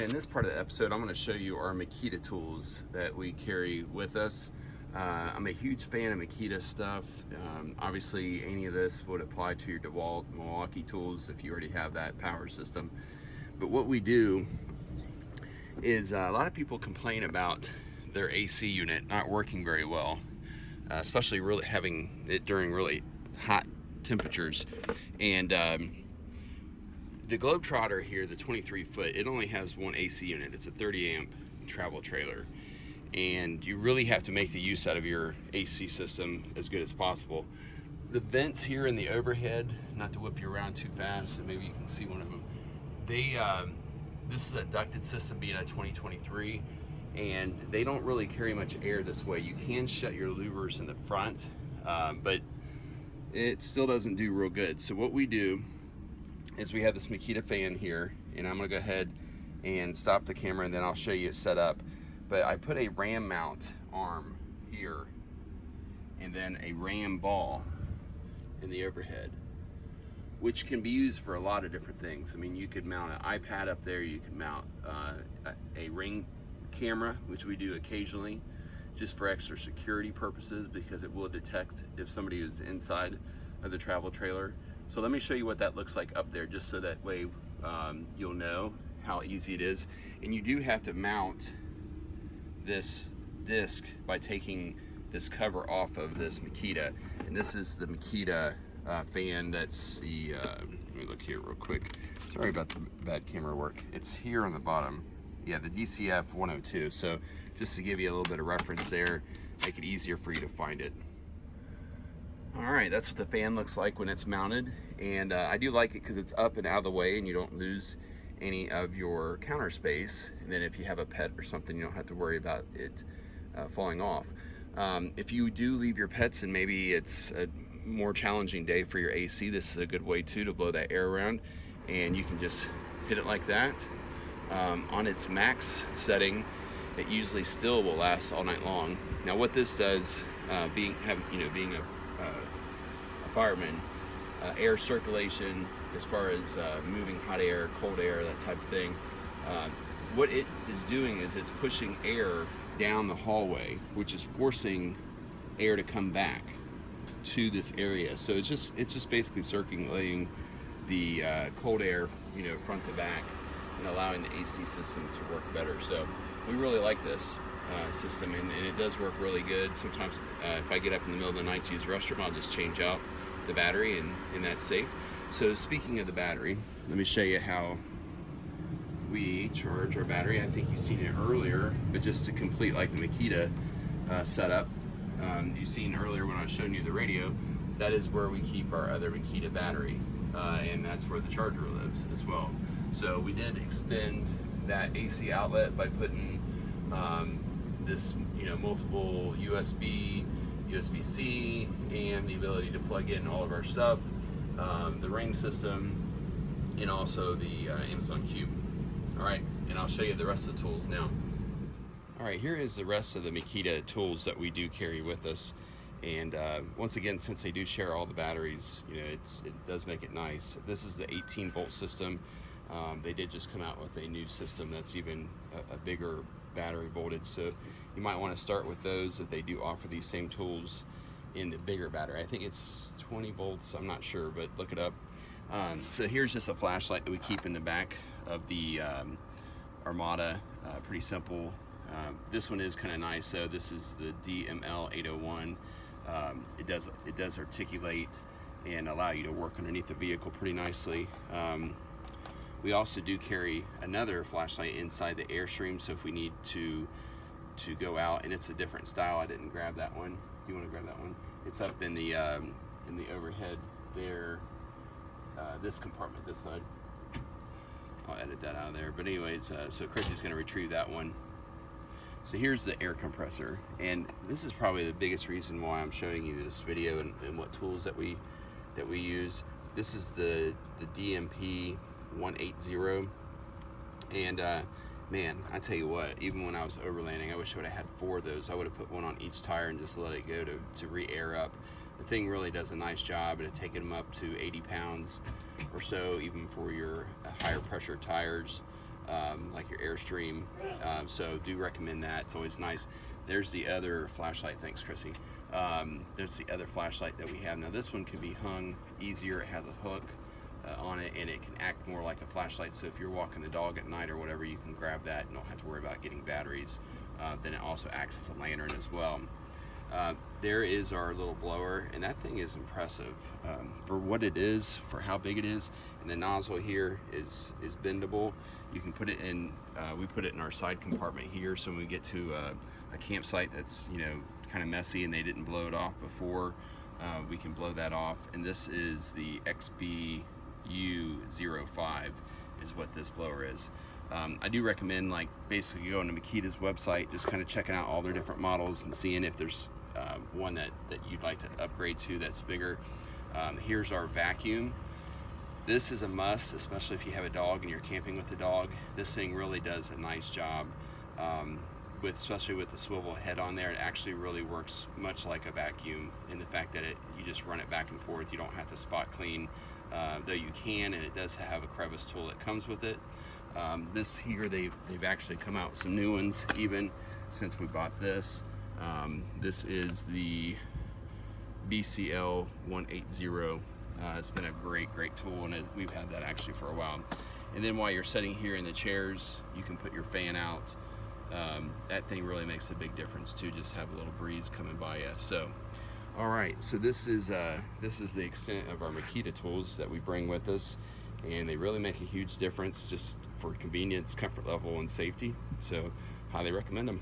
in this part of the episode, I'm going to show you our Makita tools that we carry with us. I'm a huge fan of Makita stuff. Obviously, any of this would apply to your DeWalt Milwaukee tools if you already have that power system. But what we do is a lot of people complain about their AC unit not working very well, especially really having it during really hot temperatures. And the Globetrotter here, the 23 foot, it only has one AC unit. It's a 30 amp travel trailer. And you really have to make the use out of your AC system as good as possible. The vents here in the overhead, not to whip you around too fast, and maybe you can see one of them, this is a ducted system being a 2023, and they don't really carry much air this way. You can shut your louvers in the front, but it still doesn't do real good. So what we do is we have this Makita fan here, and I'm gonna go ahead and stop the camera and then I'll show you it set up. But I put a ram mount arm here and then a ram ball in the overhead, which can be used for a lot of different things. I mean, you could mount an iPad up there, you could mount a Ring camera, which we do occasionally, just for extra security purposes, because it will detect if somebody is inside of the travel trailer. So let me show you what that looks like up there, just so that way you'll know how easy it is. And you do have to mount this disc by taking this cover off of this Makita. And this is the Makita fan. That's the, let me look here real quick. Sorry about the bad camera work. It's here on the bottom. Yeah, the DCF 102. So just to give you a little bit of reference there, make it easier for you to find it. All right, that's what the fan looks like when it's mounted, and I do like it because it's up and out of the way and you don't lose any of your counter space. And then if you have a pet or something, you don't have to worry about it falling off. If you do leave your pets and maybe it's a more challenging day for your AC, this is a good way too to blow that air around, and you can just hit it like that. On its max setting, it usually still will last all night long. Now what this does, being a fireman, air circulation as far as moving hot air, cold air, that type of thing, what it is doing is it's pushing air down the hallway, which is forcing air to come back to this area. So it's just basically circulating the cold air, front to back, and allowing the AC system to work better. So we really like this system, and it does work really good. Sometimes if I get up in the middle of the night to use the restroom, I'll just change out the battery, and that's safe. So speaking of the battery, let me show you how we charge our battery. I think you've seen it earlier, but just to complete like the Makita setup, you've seen earlier when I was showing you the radio, that is where we keep our other Makita battery, and that's where the charger lives as well. So we did extend that AC outlet by putting this, multiple USB, USB-C, and the ability to plug in all of our stuff, the Ring system, and also the Amazon Cube. All right, and I'll show you the rest of the tools now. All right, here is the rest of the Makita tools that we do carry with us. And once again, since they do share all the batteries, it does make it nice. This is the 18 volt system. They did just come out with a new system that's even a bigger battery voltage, so you might want to start with those if they do offer these same tools in the bigger battery. I think it's 20 volts, I'm not sure, but look it up. So here's just a flashlight that we keep in the back of the Armada. Pretty simple. This one is kind of nice. So this is the DML 801. It does articulate and allow you to work underneath the vehicle pretty nicely. We also do carry another flashlight inside the Airstream, so if we need to go out, and it's a different style. I didn't grab that one. Do you want to grab that one? It's up in the overhead there, this compartment, this side. I'll edit that out of there. But anyways, so Chrissy's going to retrieve that one. So here's the air compressor, and this is probably the biggest reason why I'm showing you this video and what tools that we use. This is the DMP 180, and man, I tell you what, even when I was overlanding, I wish I would have had 4 of those. I would have put one on each tire and just let it go to re-air up. The thing really does a nice job at taking them up to 80 pounds or so, even for your higher pressure tires. like your Airstream. So do recommend that. It's always nice. There's the other flashlight. Thanks, Chrissy. There's the other flashlight that we have. Now this one can be hung easier. It has a hook on it, and it can act more like a flashlight. So if you're walking the dog at night or whatever, you can grab that and don't have to worry about getting batteries. Then it also acts as a lantern as well. There is our little blower, and that thing is impressive for what it is, for how big it is. And the nozzle here is bendable. You can put it in, we put it in our side compartment here, so when we get to a campsite that's, you know, kind of messy and they didn't blow it off before, we can blow that off. And this is the XBU05 is what this blower is. I do recommend, like, basically going to Makita's website, just kind of checking out all their different models and seeing if there's one that you'd like to upgrade to that's bigger. Here's our vacuum. This is a must, especially if you have a dog and you're camping with a dog. This thing really does a nice job, especially with the swivel head on there. It actually really works much like a vacuum in the fact that you just run it back and forth. You don't have to spot clean, though you can, and it does have a crevice tool that comes with it. This here, they've actually come out with some new ones even since we bought this. This is the BCL 180. It's been a great tool, and we've had that actually for a while. And then while you're sitting here in the chairs, you can put your fan out. That thing really makes a big difference too, just have a little breeze coming by you. So all right, so this is the extent of our Makita tools that we bring with us, and they really make a huge difference just for convenience, comfort level, and safety. So highly recommend them.